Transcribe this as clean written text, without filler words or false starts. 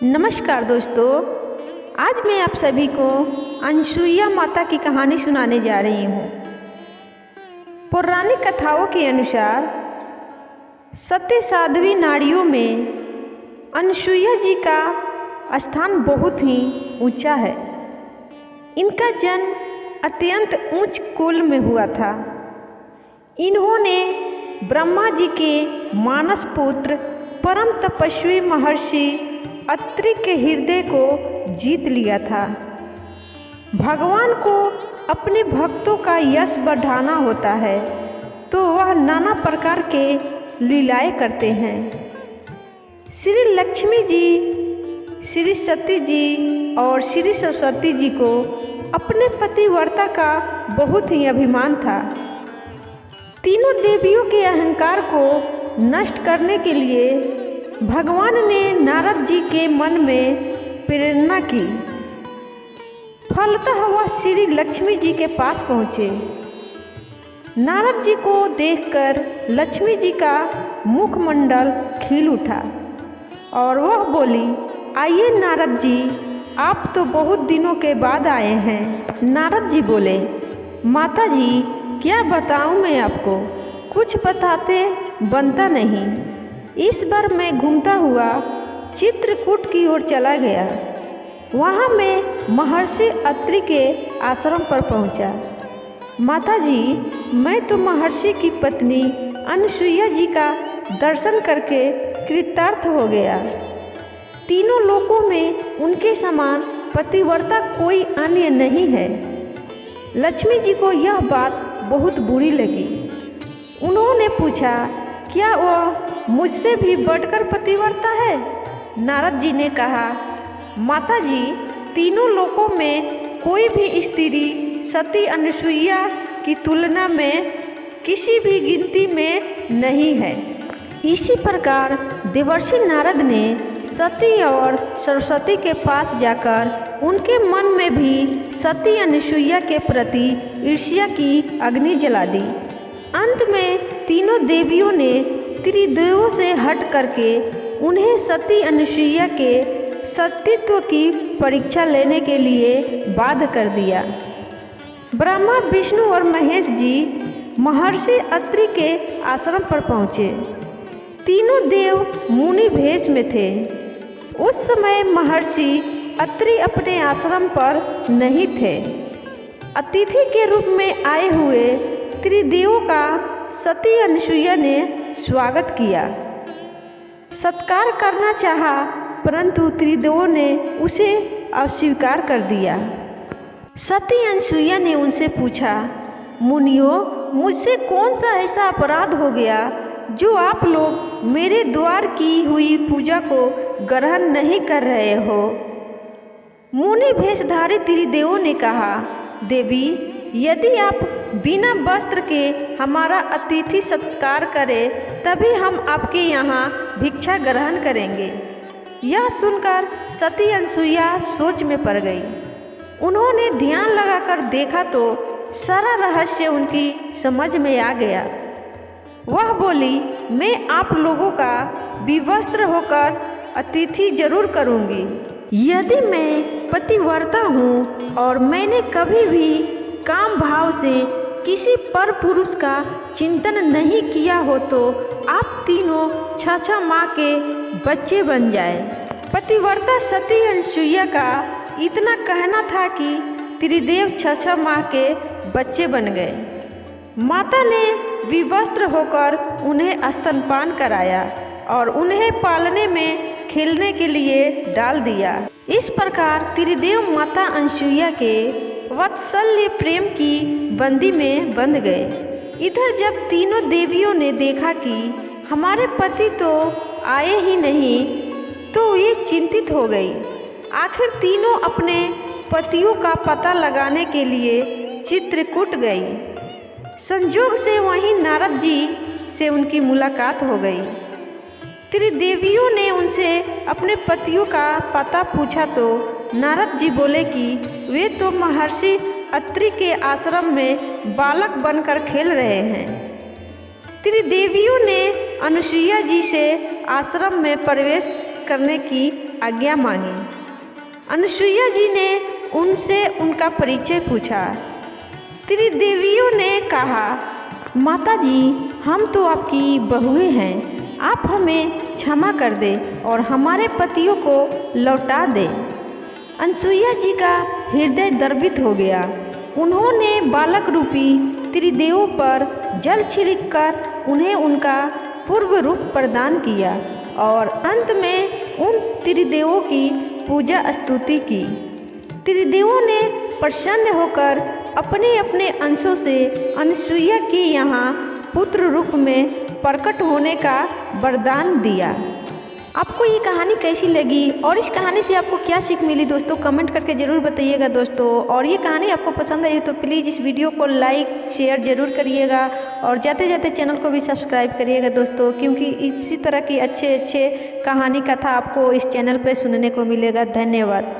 नमस्कार दोस्तों, आज मैं आप सभी को अनसुईया माता की कहानी सुनाने जा रही हूँ। पौराणिक कथाओं के अनुसार सत्य साध्वी नारियों में अनसुईया जी का स्थान बहुत ही ऊंचा है। इनका जन्म अत्यंत उच्च कुल में हुआ था। इन्होंने ब्रह्मा जी के मानस पुत्र परम तपस्वी महर्षि अत्रि के हृदय को जीत लिया था। भगवान को अपने भक्तों का यश बढ़ाना होता है तो वह नाना प्रकार के लीलाएं करते हैं। श्री लक्ष्मी जी, श्री सती जी और श्री सरस्वती जी को अपने पतिव्रता का बहुत ही अभिमान था। तीनों देवियों के अहंकार को नष्ट करने के लिए भगवान ने नारद जी के मन में प्रेरणा की। फलतः वह श्री लक्ष्मी जी के पास पहुँचे। नारद जी को देखकर लक्ष्मी जी का मुखमंडल खिल उठा और वह बोली, आइए नारद जी, आप तो बहुत दिनों के बाद आए हैं। नारद जी बोले, माता जी क्या बताऊं मैं आपको, कुछ बताते बनता नहीं। इस बार मैं घूमता हुआ चित्रकूट की ओर चला गया। वहाँ मैं महर्षि अत्रि के आश्रम पर पहुँचा। माता जी, मैं तो महर्षि की पत्नी अनसुईया जी का दर्शन करके कृतार्थ हो गया। तीनों लोकों में उनके समान पतिव्रता कोई अन्य नहीं है। लक्ष्मी जी को यह बात बहुत बुरी लगी। उन्होंने पूछा, क्या वह मुझसे भी बढ़कर पतिव्रता है? नारद जी ने कहा, माता जी, तीनों लोकों में कोई भी स्त्री सती अनसुईया की तुलना में किसी भी गिनती में नहीं है। इसी प्रकार देवर्षि नारद ने सती और सरस्वती के पास जाकर उनके मन में भी सती अनसुईया के प्रति ईर्ष्या की अग्नि जला दी। अंत में तीनों देवियों ने त्रिदेवों से हट करके उन्हें सती अनसुईया के सतीत्व की परीक्षा लेने के लिए बाध्य कर दिया। ब्रह्मा, विष्णु और महेश जी महर्षि अत्रि के आश्रम पर पहुँचे। तीनों देव मुनि भेष में थे। उस समय महर्षि अत्रि अपने आश्रम पर नहीं थे। अतिथि के रूप में आए हुए त्रिदेवों का सती अनसुईया ने स्वागत किया, सत्कार करना चाहा, परंतु त्रिदेवों ने उसे अस्वीकार कर दिया। सती अनसुईया ने उनसे पूछा, मुनियों, मुझसे कौन सा ऐसा अपराध हो गया जो आप लोग मेरे द्वार की हुई पूजा को ग्रहण नहीं कर रहे हो? मुनि भेषधारी त्रिदेवों ने कहा, देवी, यदि आप बिना वस्त्र के हमारा अतिथि सत्कार करें तभी हम आपके यहाँ भिक्षा ग्रहण करेंगे। यह सुनकर सती अनसुईया सोच में पड़ गई। उन्होंने ध्यान लगाकर देखा तो सारा रहस्य उनकी समझ में आ गया। वह बोली, मैं आप लोगों का विवस्त्र होकर अतिथि जरूर करूँगी। यदि मैं पतिव्रता हूँ और मैंने कभी भी काम भाव से किसी पर पुरुष का चिंतन नहीं किया हो तो आप तीनों छह माह के बच्चे बन जाए। पतिव्रता सती अनसुईया का इतना कहना था कि त्रिदेव छह माह के बच्चे बन गए। माता ने विवस्त्र होकर उन्हें स्तनपान कराया और उन्हें पालने में खेलने के लिए डाल दिया। इस प्रकार त्रिदेव माता अनसुईया के वात्सल्य प्रेम की बंदी में बंध गए। इधर जब तीनों देवियों ने देखा कि हमारे पति तो आए ही नहीं तो ये चिंतित हो गई। आखिर तीनों अपने पतियों का पता लगाने के लिए चित्रकूट गई। संजोग से वहीं नारद जी से उनकी मुलाकात हो गई। त्रिदेवियों ने उनसे अपने पतियों का पता पूछा तो नारद जी बोले कि वे तो महर्षि अत्रि के आश्रम में बालक बनकर खेल रहे हैं। त्रिदेवियों ने अनसुईया जी से आश्रम में प्रवेश करने की आज्ञा मांगी। अनसुईया जी ने उनसे उनका परिचय पूछा। त्रिदेवियों ने कहा, माता जी, हम तो आपकी बहुएं हैं, आप हमें क्षमा कर दें और हमारे पतियों को लौटा दें। अनसुईया जी का हृदय द्रवित हो गया। उन्होंने बालक रूपी त्रिदेवों पर जल छिड़ककर उन्हें उनका पूर्व रूप प्रदान किया और अंत में उन त्रिदेवों की पूजा स्तुति की। त्रिदेवों ने प्रसन्न होकर अपने अपने अंशों से अनसुईया के यहाँ पुत्र रूप में प्रकट होने का वरदान दिया। आपको ये कहानी कैसी लगी और इस कहानी से आपको क्या सीख मिली दोस्तों, कमेंट करके ज़रूर बताइएगा दोस्तों। और ये कहानी आपको पसंद आई तो प्लीज़ इस वीडियो को लाइक शेयर ज़रूर करिएगा और जाते जाते चैनल को भी सब्सक्राइब करिएगा दोस्तों, क्योंकि इसी तरह की अच्छे अच्छे कहानी कथा आपको इस चैनल पर सुनने को मिलेगा। धन्यवाद।